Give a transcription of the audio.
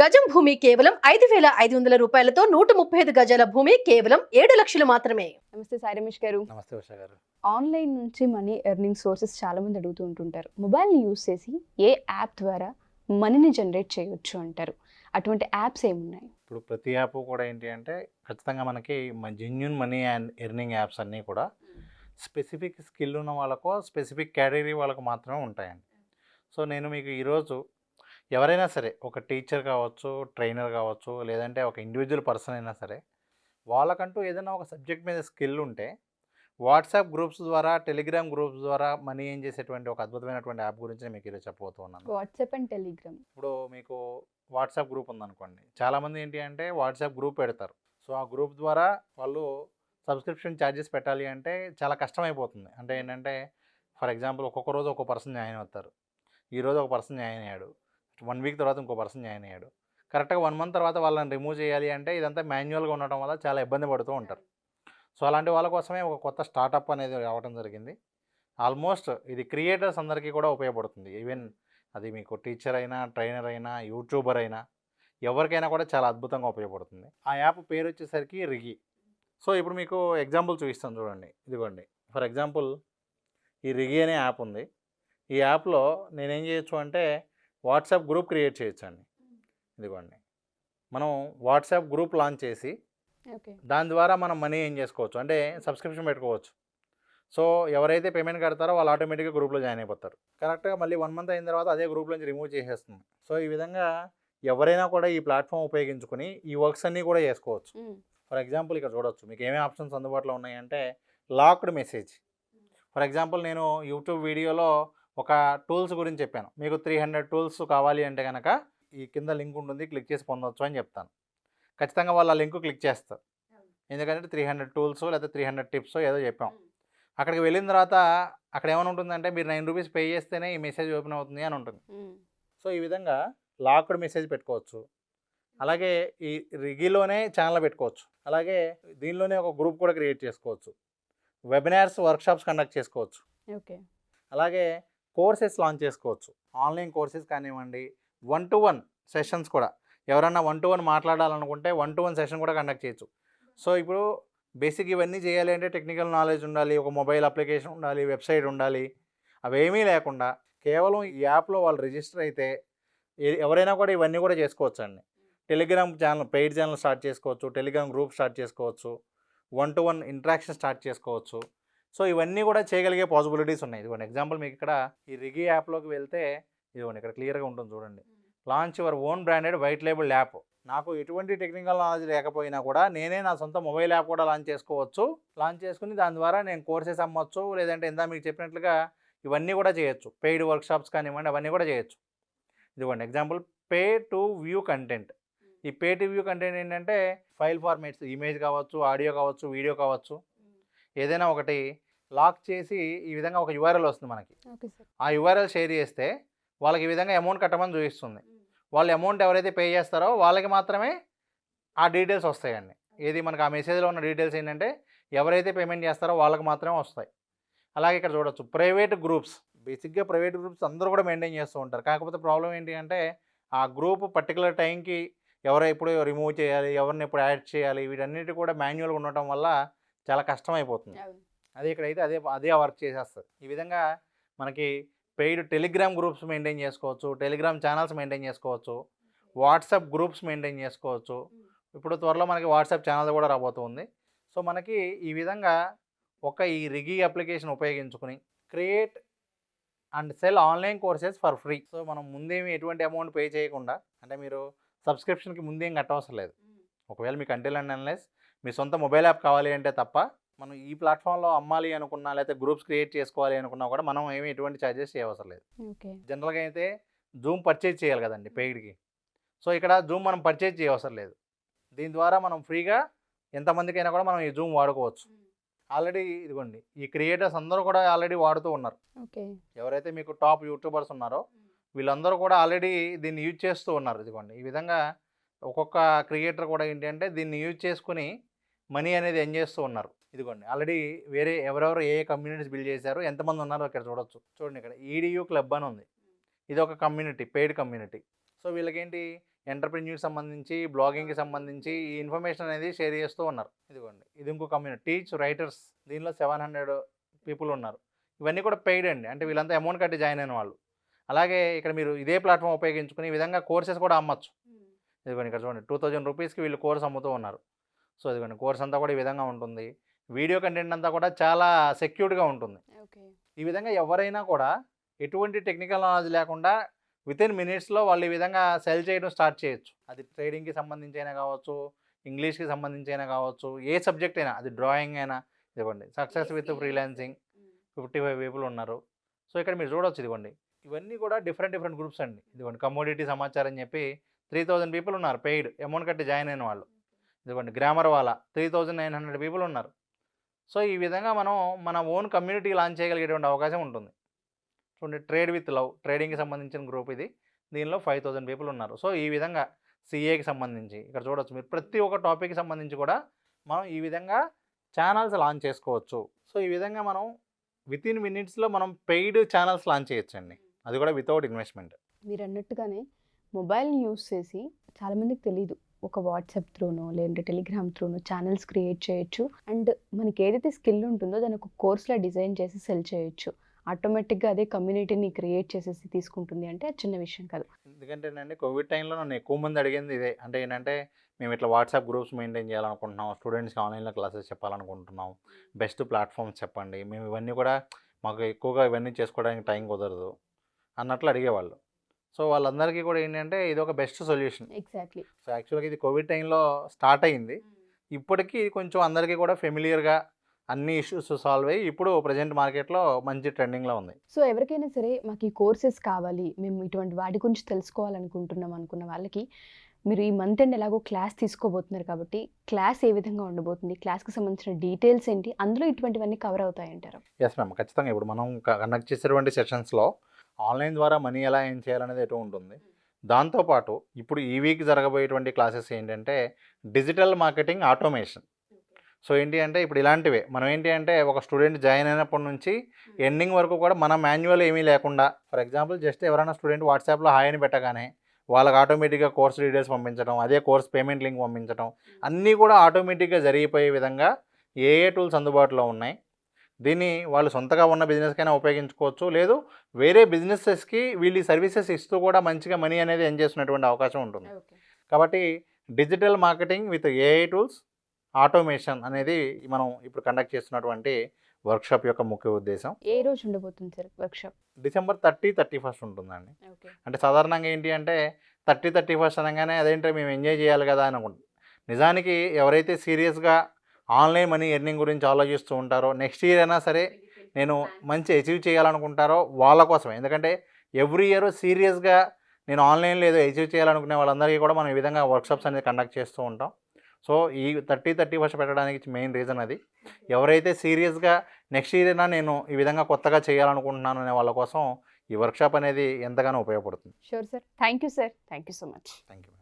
గజం భూమి కేవలం 5,500 రూపాయలతో 135 గజాల భూమి కేవలం 7 లక్షలు మాత్రమే. నమస్తే సాయి రమేష్ గారు. నమస్తే ఉషా గారు. ఆన్లైన్ నుంచి మనీ ఎర్నింగ్ సోర్సెస్ చాలా మంది అడుగుతూ ఉంటుంటారు. మొబైల్ని యూజ్ చేసి ఏ యాప్ ద్వారా మనీని జనరేట్ చేయొచ్చు అంటారు? అటువంటి యాప్స్ ఏమున్నాయి? ఇప్పుడు ప్రతి యాప్ కూడా ఏంటి అంటే ఖచ్చితంగా మనకి genuine money and earning apps అన్నీ కూడా స్పెసిఫిక్ స్కిల్ ఉన్న వాళ్ళకు స్పెసిఫిక్ కేటగిరీ వాళ్ళకు మాత్రమే ఉంటాయండి. సో నేను మీకు ఈరోజు ఎవరైనా సరే ఒక టీచర్ కావచ్చు, ట్రైనర్ కావచ్చు, లేదంటే ఒక ఇండివిజువల్ పర్సన్ అయినా సరే వాళ్ళకంటూ ఏదైనా ఒక సబ్జెక్ట్ మీద స్కిల్ ఉంటే వాట్సాప్ గ్రూప్స్ ద్వారా, టెలిగ్రామ్ గ్రూప్స్ ద్వారా మనీ ఏం చేసేటువంటి ఒక అద్భుతమైనటువంటి యాప్ గురించి నేను మీకు ఈరోజు చెప్పబోతున్నాను. WhatsApp and Telegram. ఇప్పుడు మీకు వాట్సాప్ గ్రూప్ ఉందనుకోండి, చాలామంది ఏంటి అంటే వాట్సాప్ గ్రూప్ పెడతారు. సో ఆ గ్రూప్ ద్వారా వాళ్ళు సబ్స్క్రిప్షన్ ఛార్జెస్ పెట్టాలి అంటే చాలా కష్టమైపోతుంది. అంటే ఏంటంటే ఫర్ ఎగ్జాంపుల్ ఒక్కొక్క రోజు ఒక్కొక్క పర్సన్ జాయిన్ అవుతారు. ఈరోజు ఒక పర్సన్ జాయిన్ అయ్యాడు, 1 వీక్ తర్వాత ఇంకో పర్సన్ జాయిన్ అయ్యాడు. కరెక్ట్గా 1 మంత్ తర్వాత వాళ్ళని రిమూవ్ చేయాలి అంటే ఇదంతా మాన్యువల్గా ఉండటం వల్ల చాలా ఇబ్బంది పడుతూ ఉంటారు. సో అలాంటి వాళ్ళ కోసమే ఒక కొత్త స్టార్టప్ అనేది రావడం జరిగింది. ఆల్మోస్ట్ ఇది క్రియేటర్స్ అందరికీ కూడా ఉపయోగపడుతుంది. ఈవెన్ అది మీకు టీచర్ అయినా, ట్రైనర్ అయినా, యూట్యూబర్ అయినా ఎవరికైనా కూడా చాలా అద్భుతంగా ఉపయోగపడుతుంది. ఆ యాప్ పేరు వచ్చేసరికి రిగి. సో ఇప్పుడు మీకు ఎగ్జాంపుల్ చూపిస్తాను చూడండి. ఇదిగోండి, ఫర్ ఎగ్జాంపుల్ ఈ రిగి అనే యాప్ ఉంది. ఈ యాప్లో నేనేం చేయొచ్చు అంటే వాట్సాప్ గ్రూప్ క్రియేట్ చేయొచ్చండి. ఇదిగోండి, మనం వాట్సాప్ గ్రూప్ లాంచ్ చేసి దాని ద్వారా మనం మనీ ఏం చేసుకోవచ్చు అంటే సబ్స్క్రిప్షన్ పెట్టుకోవచ్చు. సో ఎవరైతే పేమెంట్ కడతారో వాళ్ళు ఆటోమేటిక్గా గ్రూప్లో జాయిన్ అయిపోతారు. కరెక్ట్గా మళ్ళీ 1 మంత్ అయిన తర్వాత అదే గ్రూప్ నుంచి రిమూవ్ చేసేస్తుంది. సో ఈ విధంగా ఎవరైనా కూడా ఈ ప్లాట్ఫామ్ ఉపయోగించుకొని ఈ వర్క్స్ అన్నీ కూడా చేసుకోవచ్చు. ఫర్ ఎగ్జాంపుల్ ఇక్కడ చూడవచ్చు మీకు ఏమేమి ఆప్షన్స్ అందుబాటులో ఉన్నాయంటే లాక్డ్ మెసేజ్. ఫర్ ఎగ్జాంపుల్ నేను యూట్యూబ్ వీడియోలో ఒక టూల్స్ గురించి చెప్పాను. మీకు 300 టూల్స్ కావాలి అంటే కనుక ఈ కింద లింక్ ఉంటుంది, క్లిక్ చేసి పొందవచ్చు అని చెప్తాను. ఖచ్చితంగా వాళ్ళు ఆ లింక్ క్లిక్ చేస్తారు. ఎందుకంటే 300 టూల్స్ లేదా 300 టిప్స్ ఏదో చెప్పాం. అక్కడికి వెళ్ళిన తర్వాత అక్కడ ఏమైనా ఉంటుందంటే మీరు 9 రూపీస్ పే చేస్తేనే ఈ మెసేజ్ ఓపెన్ అవుతుంది అని ఉంటుంది. సో ఈ విధంగా లాక్డ్ మెసేజ్ పెట్టుకోవచ్చు. అలాగే ఈ రిగిలోనే ఛానల్ పెట్టుకోవచ్చు. అలాగే దీనిలోనే ఒక గ్రూప్ కూడా క్రియేట్ చేసుకోవచ్చు. వెబినార్స్, వర్క్షాప్స్ కండక్ట్ చేసుకోవచ్చు. ఓకే. అలాగే కోర్సెస్ లాంచ్ చేసుకోవచ్చు. ఆన్లైన్ కోర్సెస్ కానివ్వండి, 1-to-1 సెషన్స్ కూడా ఎవరన్నా 1-to-1 మాట్లాడాలనుకుంటే 1-to-1 సెషన్ కూడా కండక్ట్ చేయొచ్చు. సో ఇప్పుడు బేసిక్ ఇవన్నీ చేయాలి అంటే టెక్నికల్ నాలెడ్జ్ ఉండాలి, ఒక మొబైల్ అప్లికేషన్ ఉండాలి, వెబ్సైట్ ఉండాలి. అవేమీ లేకుండా కేవలం ఈ యాప్లో వాళ్ళు రిజిస్టర్ అయితే ఎవరైనా కూడా ఇవన్నీ కూడా చేసుకోవచ్చండి. Telegram channel, paid channel start చేసుకోవచ్చు, టెలిగ్రామ్ గ్రూప్ స్టార్ట్ చేసుకోవచ్చు, 1-to-1 ఇంటరాక్షన్ స్టార్ట్ చేసుకోవచ్చు. సో ఇవన్నీ కూడా చేయగలిగే పాసిబిలిటీస్ ఉన్నాయి. ఇదిగోండి ఎగ్జాంపుల్ మీకు ఇక్కడ ఈ రిగి యాప్లోకి వెళ్తే ఇదిగోండి ఇక్కడ క్లియర్గా ఉంటుంది చూడండి. Launch your own branded white label app. నాకు ఎటువంటి టెక్నికల్ నాలెడ్జ్ లేకపోయినా కూడా నేనే నా సొంత మొబైల్ యాప్ కూడా లాంచ్ చేసుకోవచ్చు. లాంచ్ చేసుకుని దాని ద్వారా నేను కోర్సెస్ అమ్మొచ్చు, లేదంటే ఇందా మీకు చెప్పినట్లుగా ఇవన్నీ కూడా చేయొచ్చు. పెయిడ్ వర్క్షాప్స్ కానివ్వండి, అవన్నీ కూడా చేయొచ్చు. ఇదిగోండి example pay to view content. ఈ పే టు వ్యూ కంటెంట్ ఏంటంటే ఫైల్ ఫార్మేట్స్, ఇమేజ్ కావచ్చు, ఆడియో కావచ్చు, వీడియో కావచ్చు, ఏదైనా ఒకటి లాక్ చేసి ఈ విధంగా ఒక యూఆర్ఎల్ వస్తుంది మనకి. ఆ యూఆర్ఎల్ షేర్ చేస్తే వాళ్ళకి ఈ విధంగా అమౌంట్ కట్టమని చూపిస్తుంది. వాళ్ళు అమౌంట్ ఎవరైతే పే చేస్తారో వాళ్ళకి మాత్రమే ఆ డీటెయిల్స్ వస్తాయండి. ఏది మనకు ఆ మెసేజ్లో ఉన్న డీటెయిల్స్ ఏంటంటే ఎవరైతే పేమెంట్ చేస్తారో వాళ్ళకి మాత్రమే వస్తాయి. అలాగే ఇక్కడ చూడొచ్చు ప్రైవేట్ గ్రూప్స్. బేసిక్గా ప్రైవేట్ గ్రూప్స్ అందరూ కూడా మెయింటైన్ చేస్తూ ఉంటారు. కాకపోతే ప్రాబ్లం ఏంటి అంటే ఆ గ్రూప్ పర్టికులర్ టైంకి ఎవరో ఎప్పుడు రిమూవ్ చేయాలి, ఎవరిని ఎప్పుడు యాడ్ చేయాలి, వీటన్నిటి కూడా మాన్యువల్గా ఉండటం వల్ల చాలా కష్టమైపోతుంది. అదే ఇక్కడైతే అదే వర్క్ చేసేస్తారు. ఈ విధంగా మనకి పెయిడ్ టెలిగ్రామ్ గ్రూప్స్ మెయింటైన్ చేసుకోవచ్చు, టెలిగ్రామ్ ఛానల్స్ మెయింటైన్ చేసుకోవచ్చు, వాట్సాప్ గ్రూప్స్ మెయింటైన్ చేసుకోవచ్చు. ఇప్పుడు త్వరలో మనకి వాట్సాప్ ఛానల్ కూడా రాబోతుంది. సో మనకి ఈ విధంగా ఈ రిగి అప్లికేషన్ ఉపయోగించుకుని create and cell online courses for free. So మనం ముందేమి ఎటువంటి అమౌంట్ పే చేయకుండా, అంటే మీరు సబ్స్క్రిప్షన్కి ముందేం కట్టవసరం లేదు. ఒకవేళ మీకు అంటిల్ అండ్ అన్లెస్ మీ సొంత మొబైల్ యాప్ కావాలి అంటే తప్ప మనం ఈ ప్లాట్ఫామ్లో అమ్మాలి అనుకున్నా, లేకపోతే గ్రూప్స్ క్రియేట్ చేసుకోవాలి అనుకున్నా కూడా మనం ఏమి ఎటువంటి ఛార్జెస్ చేయవసరం లేదు. జనరల్గా అయితే జూమ్ పర్చేజ్ చేయాలి కదండి పెయిడ్కి. సో ఇక్కడ జూమ్ మనం పర్చేజ్ చేయవసరం లేదు. దీని ద్వారా మనం ఫ్రీగా ఎంతమందికైనా కూడా మనం ఈ జూమ్ వాడుకోవచ్చు. ఆల్రెడీ ఇదిగోండి ఈ క్రియేటర్స్ అందరూ కూడా ఆల్రెడీ వాడుతూ ఉన్నారు. ఎవరైతే మీకు టాప్ యూట్యూబర్స్ ఉన్నారో వీళ్ళందరూ కూడా ఆల్రెడీ దీన్ని యూజ్ చేస్తూ ఉన్నారు. ఇదిగోండి ఈ విధంగా ఒక్కొక్క క్రియేటర్ కూడా ఏంటి అంటే దీన్ని యూజ్ చేసుకుని మనీ అనేది ఎర్న్ చేస్తూ ఉన్నారు. ఇదిగోండి ఆల్రెడీ వేరే ఎవరెవరు ఏ కమ్యూనిటీస్ బిల్డ్ చేశారు, ఎంతమంది ఉన్నారో ఇక్కడ చూడొచ్చు. చూడండి ఇక్కడ ఈడియూ క్లబ్ అని ఉంది. ఇది ఒక కమ్యూనిటీ, పెయిడ్ కమ్యూనిటీ. సో వీళ్ళకేంటి ఎంటర్ప్రెన్యూర్ సంబంధించి బ్లాగింగ్కి సంబంధించి ఈ ఇన్ఫర్మేషన్ అనేది షేర్ చేస్తూ ఉన్నారు. ఇదిగోండి, ఇది ఇంకో కమ్యూనిటీ టీచ్ రైటర్స్, దీనిలో 700 పీపుల్ ఉన్నారు. ఇవన్నీ కూడా పెయిడ్ అండి, అంటే వీళ్ళంతా అమౌంట్ కట్టి జాయిన్ అయిన వాళ్ళు. అలాగే ఇక్కడ మీరు ఇదే ప్లాట్ఫామ్ ఉపయోగించుకుని ఈ విధంగా కోర్సెస్ కూడా అమ్మచ్చు. ఇదిగోండి ఇక్కడ చూడండి, 2000 రూపీస్కి వీళ్ళు కోర్స్ అమ్ముతూ ఉన్నారు. సో ఇదిగోండి, కోర్స్ అంతా కూడా ఈ విధంగా ఉంటుంది. వీడియో కంటెంట్ అంతా కూడా చాలా సెక్యూర్డ్గా ఉంటుంది. ఓకే. ఈ విధంగా ఎవరైనా కూడా ఎటువంటి టెక్నికల్ నాలెడ్జ్ లేకుండా వితిన్ మినిట్స్లో వాళ్ళు ఈ విధంగా సెల్ చేయడం స్టార్ట్ చేయొచ్చు. అది ట్రేడింగ్కి సంబంధించి అయినా కావచ్చు, ఇంగ్లీష్కి సంబంధించి అయినా కావచ్చు, ఏ సబ్జెక్ట్ అయినా, అది డ్రాయింగ్ అయినా. ఇదిగోండి, సక్సెస్ విత్ ఫ్రీలాన్సింగ్ 55 పీపుల్ ఉన్నారు. సో ఇక్కడ మీరు చూడవచ్చు, ఇదిగోండి ఇవన్నీ కూడా డిఫరెంట్ గ్రూప్స్ అండి. ఇదిగోండి కమోడిటీ సమాచారం అని చెప్పి 3000 పీపుల్ ఉన్నారు పెయిడ్, అమౌంట్ కట్టి జాయిన్ అయిన వాళ్ళు. ఇదిగోండి గ్రామర్ వాళ్ళ 3900 పీపుల్ ఉన్నారు. సో ఈ విధంగా మనం మన ఓన్ కమ్యూనిటీ లాంచ్ చేయగలిగేటువంటి అవకాశం ఉంటుంది. చూడండి, ట్రేడ్ విత్ లవ్, ట్రేడింగ్కి సంబంధించిన గ్రూప్ ఇది. దీనిలో 5000 పీపుల్ ఉన్నారు. సో ఈ విధంగా సిఏకి సంబంధించి ఇక్కడ చూడవచ్చు మీరు, ప్రతి ఒక్క టాపిక్కి సంబంధించి కూడా మనం ఈ విధంగా ఛానల్స్ లాంచ్ చేసుకోవచ్చు. సో ఈ విధంగా మనం వితిన్ మినిట్స్లో మనం పెయిడ్ ఛానల్స్ లాంచ్ చేయొచ్చండి, అది కూడా వితౌట్ ఇన్వెస్ట్మెంట్. మీరు అన్నట్టుగానే మొబైల్ని యూస్ చేసి చాలామందికి తెలియదు, ఒక వాట్సాప్ త్రూనో లేదంటే టెలిగ్రామ్ త్రూనో ఛానల్స్ క్రియేట్ చేయొచ్చు. అండ్ మనకి ఏదైతే స్కిల్ ఉంటుందో దాన్ని ఒక కోర్స్లా డిజైన్ చేసి సెల్ చేయొచ్చు. ఆటోమేటిక్గా అదే కమ్యూనిటీని క్రియేట్ చేసేసి తీసుకుంటుంది అంటే అది చిన్న విషయం కాదు. ఎందుకంటేనండి కోవిడ్ టైంలో నన్ను ఎక్కువ మంది అడిగింది ఇదే, అంటే ఏంటంటే మేము ఇట్లా వాట్సాప్ గ్రూప్స్ మెయింటైన్ చేయాలనుకుంటున్నాం, స్టూడెంట్స్కి ఆన్లైన్లో క్లాసెస్ చెప్పాలనుకుంటున్నాం, బెస్ట్ ప్లాట్ఫామ్స్ చెప్పండి, మేము ఇవన్నీ కూడా మాకు ఎక్కువగా ఇవన్నీ చేసుకోవడానికి టైం కుదరదు అన్నట్లు అడిగేవాళ్ళు. సో వాళ్ళందరికీ కూడా ఏంటంటే ఇది ఒక బెస్ట్ సొల్యూషన్. ఎగ్జాక్ట్లీ. సో యాక్చువల్గా ఇది కోవిడ్ టైంలో స్టార్ట్ అయింది, ఇప్పటికీ కొంచెం అందరికీ కూడా ఫెమిలియర్గా అన్ని ఇష్యూస్ సాల్వ్ అయ్యి ఇప్పుడు ప్రజెంట్ మార్కెట్లో మంచి ట్రెండింగ్లో ఉంది. సో ఎవరికైనా సరే మాకు ఈ కోర్సెస్ కావాలి, మేము ఇటువంటి వాటి గురించి తెలుసుకోవాలనుకుంటున్నాం అనుకున్న వాళ్ళకి మీరు ఈ మంత్ ఎండ్ ఎలాగో క్లాస్ తీసుకోబోతున్నారు కాబట్టి క్లాస్ ఏ విధంగా ఉండబోతుంది, క్లాస్కి సంబంధించిన డీటెయిల్స్ ఏంటి, అందులో ఇటువంటివన్నీ కవర్ అవుతాయంటారు? ఎస్ మ్యామ్, ఖచ్చితంగా. ఇప్పుడు మనం కండక్ట్ చేసేటువంటి సెషన్స్లో ఆన్లైన్ ద్వారా మనీ ఎలా ఏం చేయాలనేది ఎటు ఉంటుంది. దాంతోపాటు ఇప్పుడు ఈ వీక్ జరగబోయేటువంటి క్లాసెస్ ఏంటంటే డిజిటల్ మార్కెటింగ్ ఆటోమేషన్. సో ఏంటి అంటే ఇప్పుడు ఇలాంటివే మనం ఏంటి అంటే ఒక స్టూడెంట్ జాయిన్ అయినప్పటి నుంచి ఎండింగ్ వరకు కూడా మన మాన్యువల్ ఏమీ లేకుండా, ఫర్ ఎగ్జాంపుల్ జస్ట్ ఎవరైనా స్టూడెంట్ వాట్సాప్లో హాయ్ అని పెట్టగానే వాళ్ళకి ఆటోమేటిక్గా కోర్స్ డీటెయిల్స్ పంపించడం, అదే కోర్స్ పేమెంట్ లింక్ పంపించడం, అన్నీ కూడా ఆటోమేటిక్గా జరిగిపోయే విధంగా ఏ టూల్స్ అందుబాటులో ఉన్నాయి. దీన్ని వాళ్ళు సొంతగా ఉన్న బిజినెస్కైనా ఉపయోగించుకోవచ్చు, లేదు వేరే బిజినెసెస్కి వీళ్ళు సర్వీసెస్ ఇస్తూ కూడా మంచిగా మనీ అనేది ఎర్న్ చేస్తున్నటువంటి అవకాశం ఉంటుంది. కాబట్టి digital marketing with AI tools automation అనేది మనం ఇప్పుడు కండక్ట్ చేస్తున్నటువంటి వర్క్షాప్ యొక్క ముఖ్య ఉద్దేశం. ఏ రోజు ఉండబోతుంది సార్ వర్క్షాప్? డిసెంబర్ 30-31 ఉంటుందండి. అంటే సాధారణంగా ఏంటి అంటే 30-31 అనగానే అదేంటో మేము ఎంజాయ్ చేయాలి కదా అని అనుకుంటాం. నిజానికి ఎవరైతే సీరియస్గా ఆన్లైన్ మనీ ఎర్నింగ్ గురించి ఆలోచిస్తూ ఉంటారో, నెక్స్ట్ ఇయర్ అయినా సరే నేను మంచి అచీవ్ చేయాలనుకుంటారో వాళ్ళ కోసమే. ఎందుకంటే ఎవ్రీ ఇయర్ సీరియస్గా నేను ఆన్లైన్లో ఏదో అచీవ్ చేయాలనుకునే వాళ్ళందరికీ కూడా మనం ఈ విధంగా వర్క్షాప్స్ అనేది కండక్ట్ చేస్తూ ఉంటాం. సో ఈ 30-31 పెట్టడానికి మెయిన్ రీజన్ అది. ఎవరైతే సీరియస్గా నెక్స్ట్ ఇయర్ అయినా నేను ఈ విధంగా కొత్తగా చేయాలనుకుంటున్నాను అనే వాళ్ళ కోసం ఈ వర్క్షాప్ అనేది ఎంతగానో ఉపయోగపడుతుంది. Sure sir. Thank you sir. Thank you so much. Thank you.